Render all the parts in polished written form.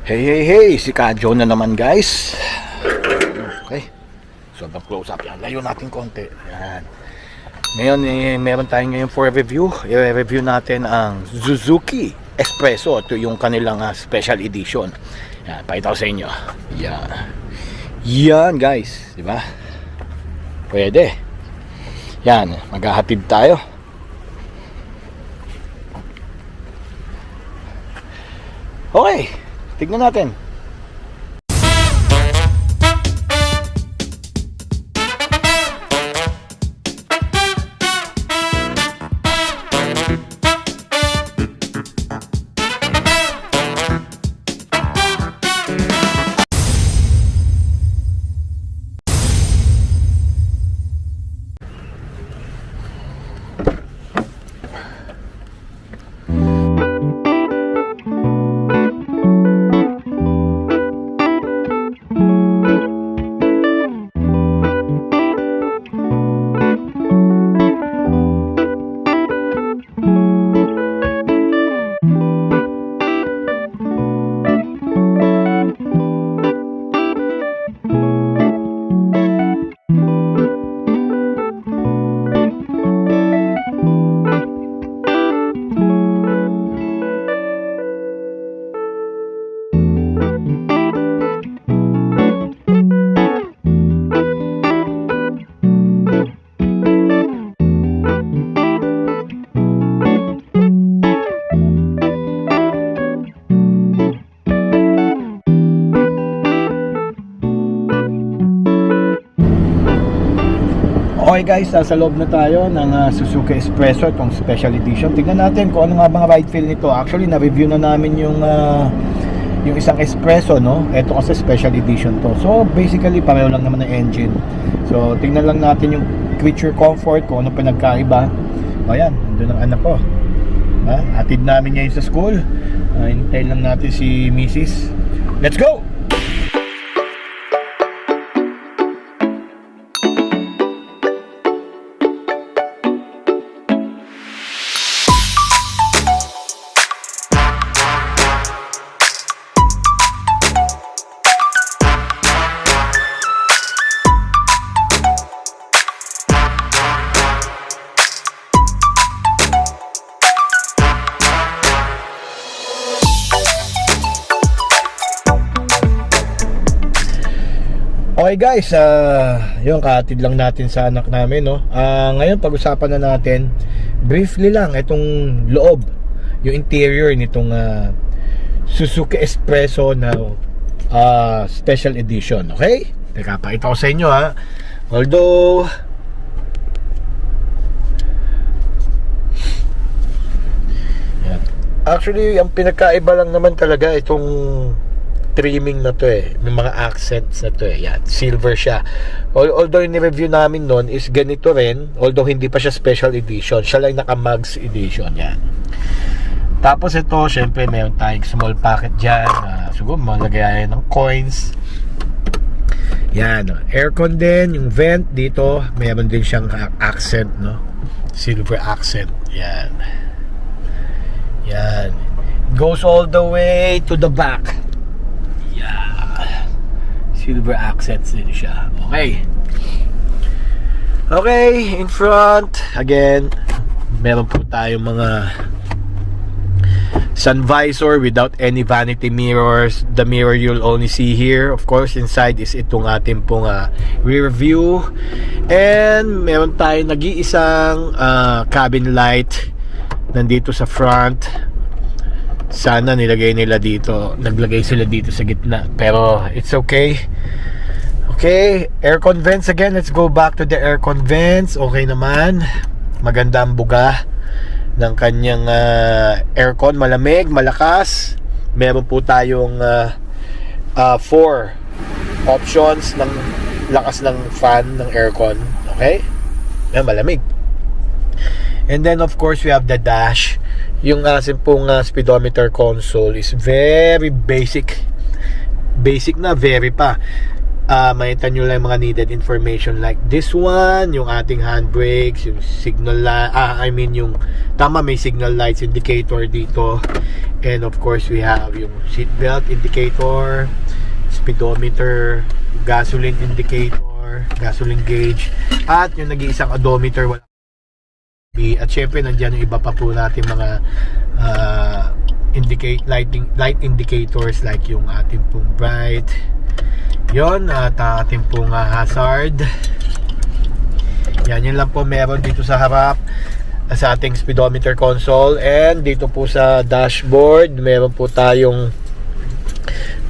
Hey, si Kadyo na naman guys. Okay, sobrang close up yan. Layo natin konti. Yan. Ngayon meron tayong ngayon for review. I-review natin ang Suzuki Espresso. Ito yung kanilang special edition. Yan, pakita ko sa inyo. Yan guys, di ba? Pwede. Yan, maghahatid tayo. Okay, tignan natin. Okay guys, nasa loob na tayo ng Suzuki Espresso, itong special edition. Tignan natin kung ano nga mga ride feel nito. Actually, na-review na namin yung isang Espresso, no? Ito kasi special edition to. So, basically, pareho lang naman ng engine. So, tignan lang natin yung creature comfort, kung ano pinagkaiba. O yan, nandun ang anak ko. Hatid namin ngayon sa school. Hintayin lang natin si Mrs. Let's go! Okay guys, yung kahatid lang natin sa anak namin, no? Ngayon pag-usapan na natin briefly lang itong loob, yung interior nitong Suzuki Espresso na special edition. Okay? Teka, pakita ko sa inyo although actually ang pinakaiba lang naman talaga itong trimming na to may mga accents na to yan, silver siya. Although yung review namin noon is ganito rin, although hindi pa siya special edition, siya lang naka mags edition yan. Tapos ito, syempre mayroon tayong small packet dyan, siguro malagayan ng coins yan, aircon din, yung vent dito mayroon din siyang accent, no, silver accent yan, goes all the way to the back. Silver accents din siya. Okay, in front again, meron po tayong mga sun visor without any vanity mirrors. The mirror you'll only see here. Of course, inside is itong ating pong rear view. And meron tayong nag-iisang cabin light nandito sa front. Sana nilagay nila dito, naglagay sila dito sa gitna, pero it's okay. Okay, aircon vents again. Let's go back to the aircon vents. Okay naman, maganda ang buga ng kanyang aircon, malamig, malakas. Meron po tayong 4 options ng lakas ng fan ng aircon. Okay, malamig. And then of course we have the dash. Yung ating pong speedometer console is very basic na, very pa. makita nyo lang mga needed information like this one, yung ating handbrakes, yung signal yung may signal lights indicator dito, and of course we have yung seatbelt indicator, speedometer, gasoline indicator, gasoline gauge, at yung nag-iisang odometer, at syempre nandiyan yung iba pa po natin mga light indicators like yung ating pong bright yon, at ating pong hazard. Yun lang po meron dito sa harap sa ating speedometer console, and dito po sa dashboard meron po tayong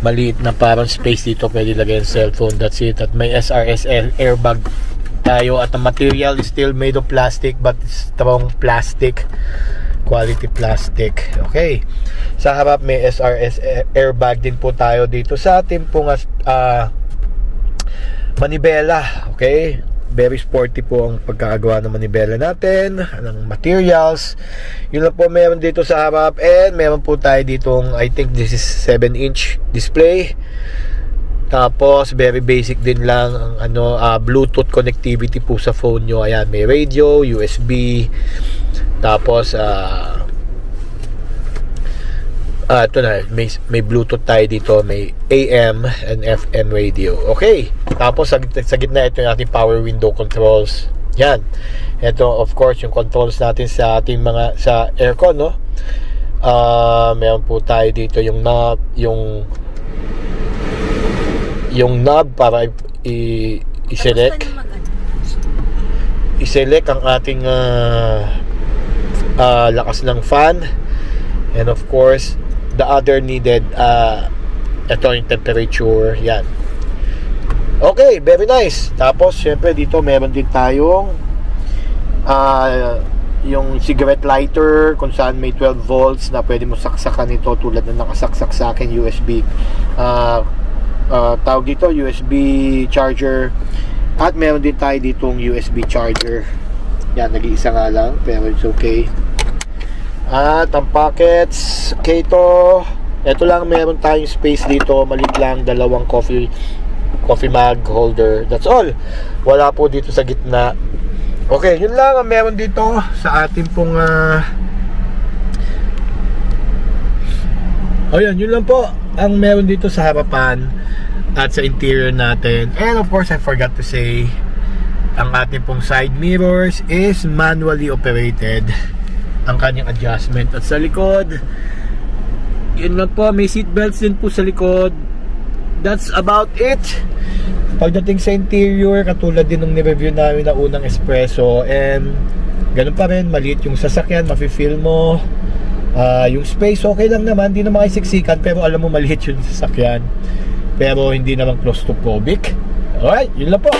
maliit na parang space dito, pwede lagay ang cellphone, that's it. At may SRS airbag tayo, at the material is still made of plastic, but strong plastic, quality plastic. Okay, sa harap may SRS airbag din po tayo dito sa ating pong manibela. Okay, very sporty po ang pagkakagawa ng manibela natin, ng materials. Yun lang po meron dito sa harap, and meron po tayo ditong, I think this is 7-inch display. Tapos very basic din lang ang Bluetooth connectivity po sa phone nyo. Ayan, may radio, USB, tapos ito na, may Bluetooth tayo dito, may AM and FM radio. Okay, tapos sa gitna ito yung ating power window controls. Yan, ito of course yung controls natin sa ating sa aircon, no? Meron po tayo dito yung knob, yung knob para i-select ang ating lakas ng fan, and of course the other needed ito yung temperature. Yan, okay, very nice. Tapos syempre dito meron din tayong yung cigarette lighter, kung saan may 12 volts na pwede mo saksakan ito, tulad na nakasaksak sa akin USB tawag dito USB charger. At meron din tayo ditong USB charger. Yan, nag-iisa nga lang pero it's okay. At ang pockets, okay, ito lang, meron tayong space dito, maliit lang, dalawang coffee mug holder, that's all. Wala po dito sa gitna. Okay, yun lang ang meron dito sa ating pong yun lang po ang meron dito sa harapan at sa interior natin. And of course, I forgot to say, ang ating pong side mirrors is manually operated, ang kanyang adjustment. At sa likod, yun lang po, may seat belts din po sa likod. That's about it. Pagdating sa interior, katulad din ng nireview namin na unang espresso, and ganun pa rin, maliit yung sasakyan, mafe-feel mo yung space, okay lang naman, hindi naman kayo siksikan, pero alam mo maliit yung sasakyan, pero hindi naman claustrophobic. Alright, yun lang po.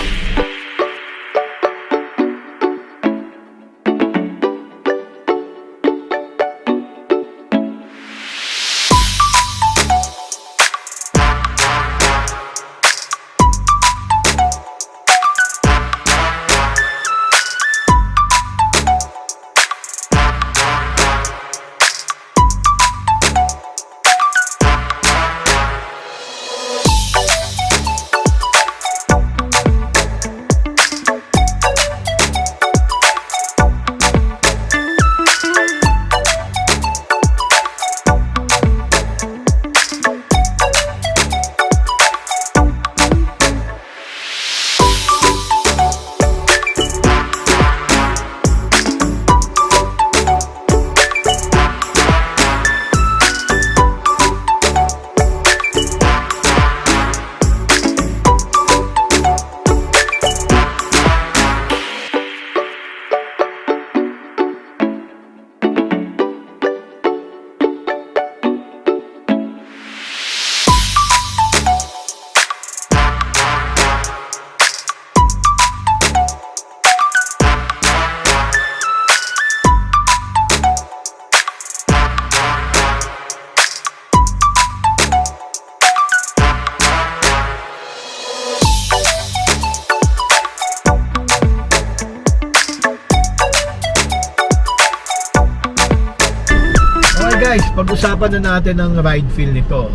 Guys, pag-usapan na natin ang ride feel nito.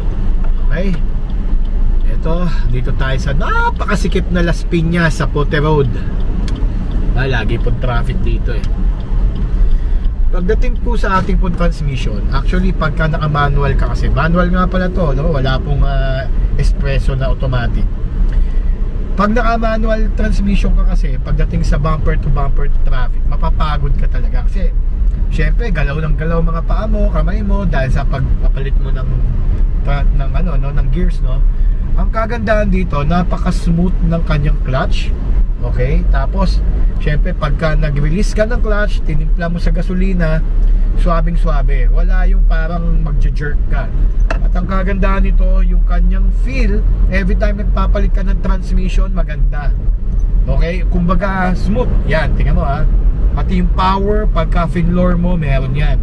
Okay? ito, dito tayo sa napakasikip na Las Piñas sa Pote Road. Lagi po traffic dito eh. Pagdating po sa ating po transmission, actually pagka naka-manual ka, kasi manual nga pala to, no? Wala pong espresso na automatic. Pag naka-manual transmission ka kasi, pagdating sa bumper to traffic, mapapagod ka talaga kasi syempre galaw ng galaw mga paa mo, kamay mo dahil sa pagpapalit mo ng gears, no? Ang kagandahan dito, napaka-smooth ng kanyang clutch. Okay? Tapos, syempre, pagka nag-release ka ng clutch, tinimpla mo sa gasolina, swabing-swabe. Wala yung parang mag-jerk ka. At ang kagandahan nito, yung kanyang feel, every time nagpapalit ka ng transmission, maganda. Okay? Kumbaga, smooth. Yan, tingnan mo ha. Pati yung power, pagka fin-lure mo, meron yan.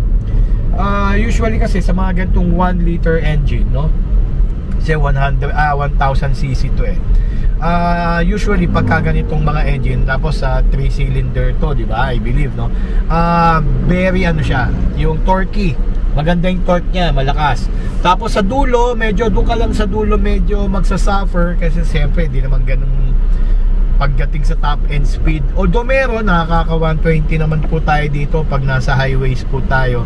Usually kasi sa mga ganitong 1 liter engine, no? Kasi 1000cc to eh. Usually pagka ganitong mga engine, tapos sa 3 cylinder to, di ba? I believe, no? Very ano siya, yung torquey. Maganda yung torque niya, malakas. Tapos sa dulo, medyo doon ka lang sa dulo medyo magsasuffer kasi siyempre hindi naman ganun pagdating sa top end speed. Although meron, nakaka 120 naman po tayo dito pag nasa highways po tayo.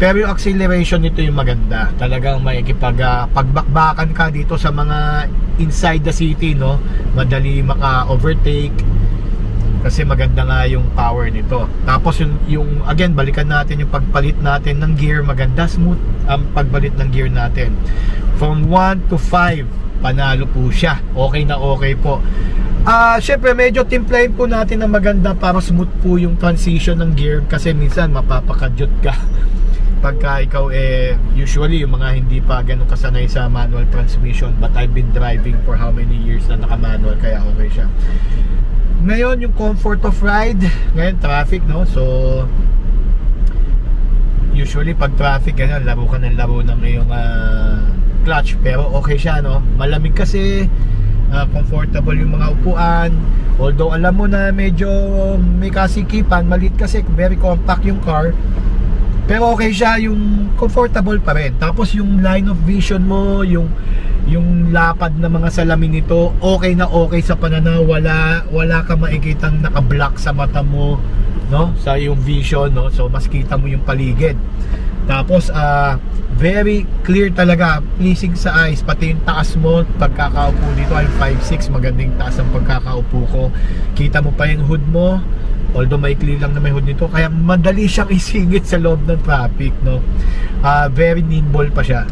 Pero yung acceleration nito yung maganda. Talagang pagbakbakan ka dito sa mga inside the city, no? Madali maka-overtake. Kasi maganda nga yung power nito. Tapos yung again, balikan natin yung pagpalit natin ng gear. Maganda, smooth ang pagbalit ng gear natin. From 1 to 5, panalo po siya. Okay na okay po. Syempre medyo timplahin po natin na maganda para smooth po yung transition ng gear. Kasi minsan mapapakadyot ka pagka ikaw usually yung mga hindi pa ganun kasanay sa manual transmission, but I've been driving for how many years na naka-manual, kaya okay siya. Ngayon yung comfort of ride, ngayon traffic, no? So usually pag traffic ganun, laro ka ng laro ng iyong clutch, pero okay siya, no? Malamig kasi, comfortable yung mga upuan, although alam mo na medyo may kasikipan, maliit kasi, very compact yung car. Pero okay siya, yung comfortable pa rin. Tapos yung line of vision mo, yung lapad na mga salamin nito, okay na okay sa pananaw. Wala ka makikitang naka-block sa mata mo, no? Sa yung vision, no? So mas kita mo yung paligid. Tapos very clear talaga, pleasing sa eyes. Pati yung taas mo, pagkakaupo dito ay 5'6", magandang taas ang pagkakaupo ko. Kita mo pa yung hood mo, although maikli lang na may hood nito, kaya madali siyang isingit sa loob ng traffic, no? Very nimble pa siya.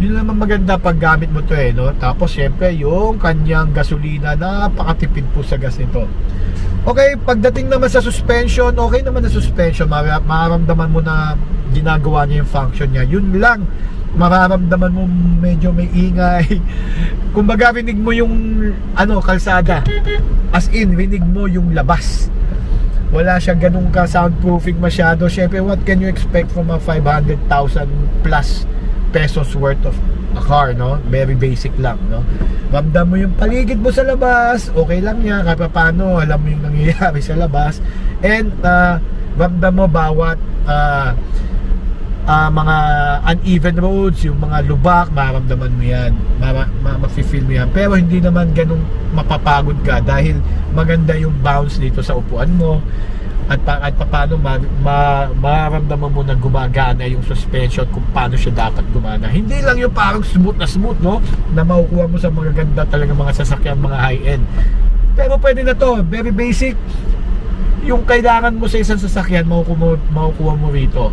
Yun naman maganda pag gamit mo to eh, no? Tapos syempre yung kanyang gasolina, napakatipid po sa gas nito. Okay, pagdating naman sa suspension, okay naman na suspension. Mararamdaman mo na ginagawa niya yung function niya. Yun lang, mararamdaman mo medyo may ingay. Kumbaga rinig mo yung kalsada, as in rinig mo yung labas. Wala siya ganun ka soundproofing masyado. Syempre, what can you expect from a 500,000 plus pesos worth of a car, no? Very basic lang, no? Ramdam mo yung paligid mo sa labas, okay lang niya, kahit paano alam mo yung nangyayari sa labas. And ramdam mo bawat mga uneven roads, yung mga lubak, maramdaman mo yan, ma-feel mo yan. Pero hindi naman ganun mapapagod ka dahil maganda yung bounce dito sa upuan mo. At paano maramdaman mo na gumagana yung suspension kung paano siya dapat gumana. Hindi lang yung parang smooth, no? Na makukuha mo sa mga ganda talaga mga sasakyan, mga high-end. Pero pwede na to, very basic. Yung kailangan mo sa isang sasakyan, makukuha mo rito.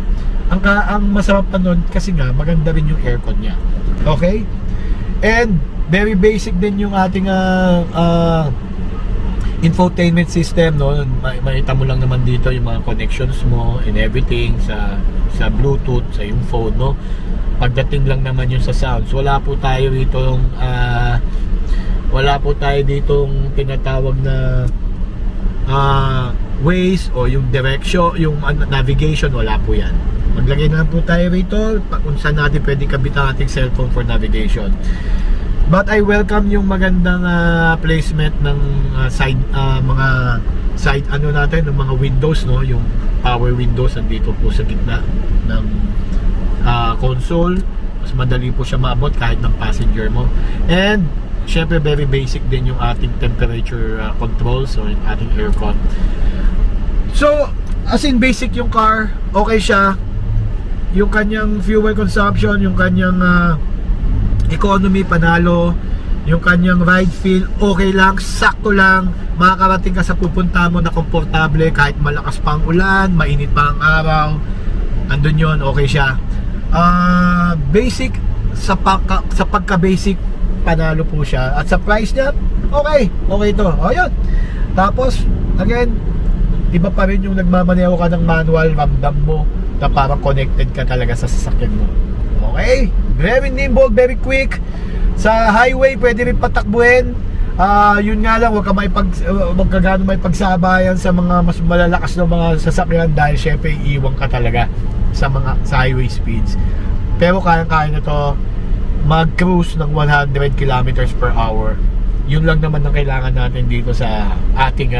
Ang masarap pa nun kasi nga maganda rin yung aircon niya. Okay? And very basic din yung ating infotainment system, no? Makita mo lang naman dito yung mga connections mo and everything sa Bluetooth, sa yung phone, no? Pagdating lang naman yung sa sounds, wala po tayo dito tinatawag na ways o yung direction, yung navigation, wala po yan. Maglagay na po tayo rito kung saan natin pwede kabitan ating cellphone for navigation. But I welcome yung magandang placement ng mga side natin, ng mga windows, no? Yung power windows nandito po sa gitna ng console. Mas madali po siya maabot kahit ng passenger mo. And syempre very basic din yung ating temperature control, so yung ating aircon. So as in basic yung car, okay siya. Yung kanyang fuel consumption, yung kanyang economy, panalo. Yung kanyang ride feel, okay lang, sakto lang. Makakarating ka sa pupunta mo na komportable kahit malakas pa ang ulan, mainit pa ang araw. Andun yun, okay siya. Basic, sa pagka-basic, panalo po siya. At sa price niya, okay to. O yun. Tapos, again, iba pa rin yung nagmamaneho ka ng manual, ramdam mo na parang connected ka talaga sa sasakyan mo. Okay? Very nimble, very quick. Sa highway, pwede rin patakbuhin. Yun nga lang, wag ka gano'ng may pagsabayan sa mga mas malalakas na mga sasakyan dahil syempre iiwan ka talaga sa highway speeds. Pero kaya-kaya na to mag-cruise ng 100 kilometers per hour. Yun lang naman ang kailangan natin dito sa ating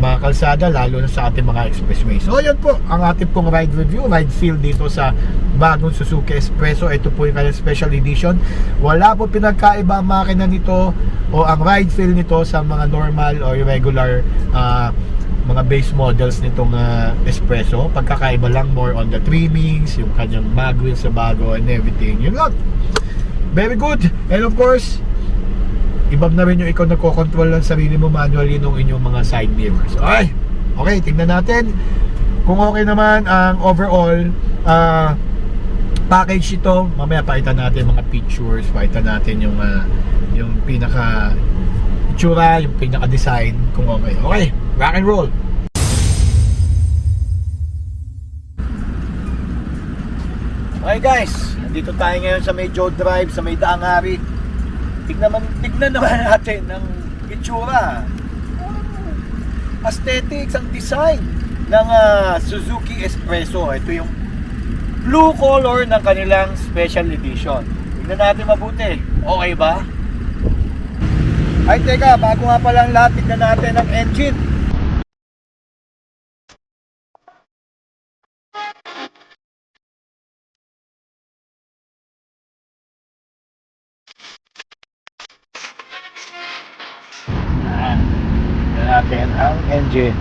mga kalsada, lalo na sa ating mga expressway. So yun po ang ating pong ride review, ride feel dito sa bagong Suzuki Espresso. Ito po yung kanyang special edition. Wala po pinagkaiba ang makina nito o ang ride feel nito sa mga normal o regular mga base models nitong Espresso. Pagkakaiba lang more on the trimmings, yung kanyang mag wheels sa bago and everything. Yun lang. Very good. And of course, iba na rin yung ikaw nagko-control ng sarili mo manually nung inyong mga side mirrors. Okay, tingnan natin kung okay naman ang overall package ito. Mamaya pakita natin mga pictures, pakita natin yung pinaka itsura, yung pinaka design kung okay. Okay, rock and roll. Okay guys, nandito tayo ngayon sa may Joe Drive, sa may Daangari. Tignan naman natin ang itsura, aesthetics, ang design ng Suzuki Espresso. Ito yung blue color ng kanilang special edition. Tignan natin mabuti. Okay ba? Ay teka, bago nga palang lahat, tignan natin ang engine. Natin ang engine.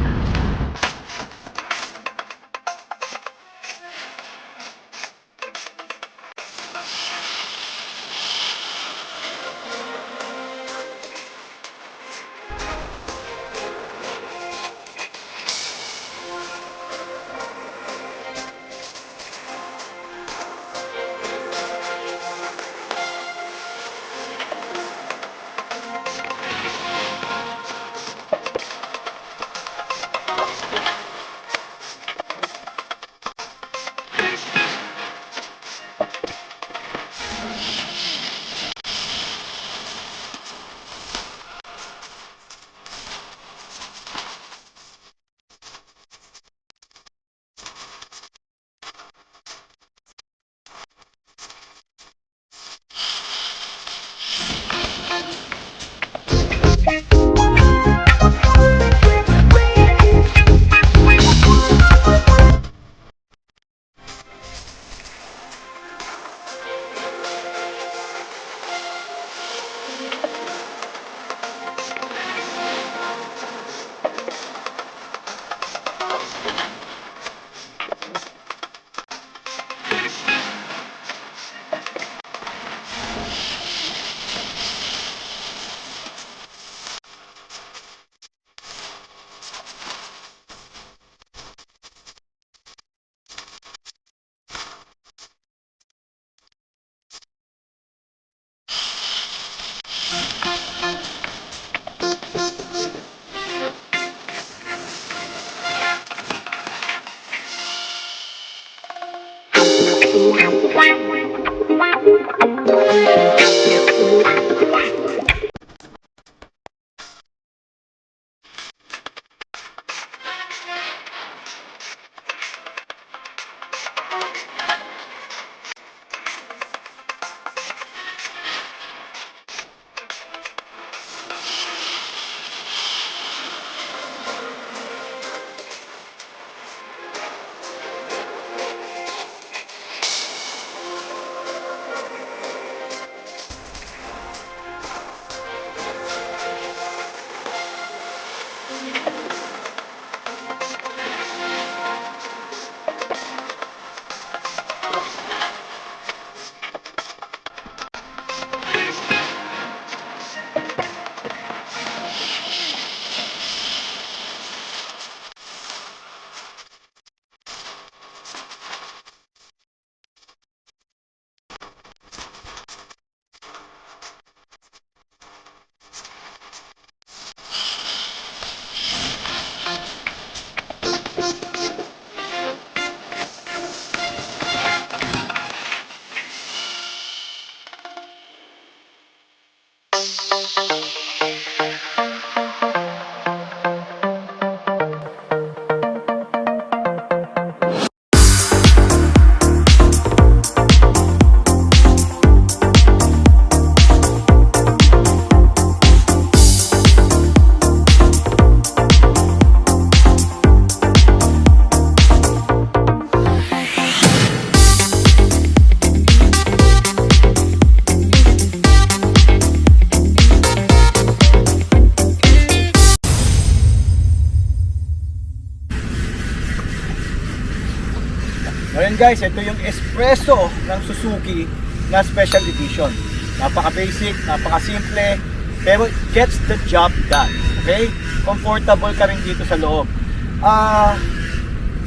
Ngayon guys, ito yung espresso ng Suzuki na special edition. Napaka-basic, napaka-simple, pero gets the job done. Okay? Comfortable ka rin dito sa loob.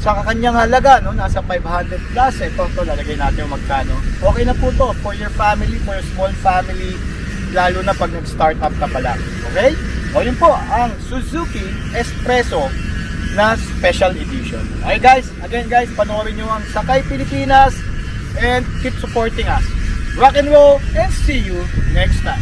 Sa kanyang halaga, no, nasa 500 plus. Ito, lalagay natin yung magkano. Okay na po to for your family, for your small family, lalo na pag nag-start up ka pa lang. Okay? O yun po, ang Suzuki Espresso na special edition. Okay guys, again guys, panoorin nyo ang Sakay Pilipinas and keep supporting us. Rock and roll and see you next time.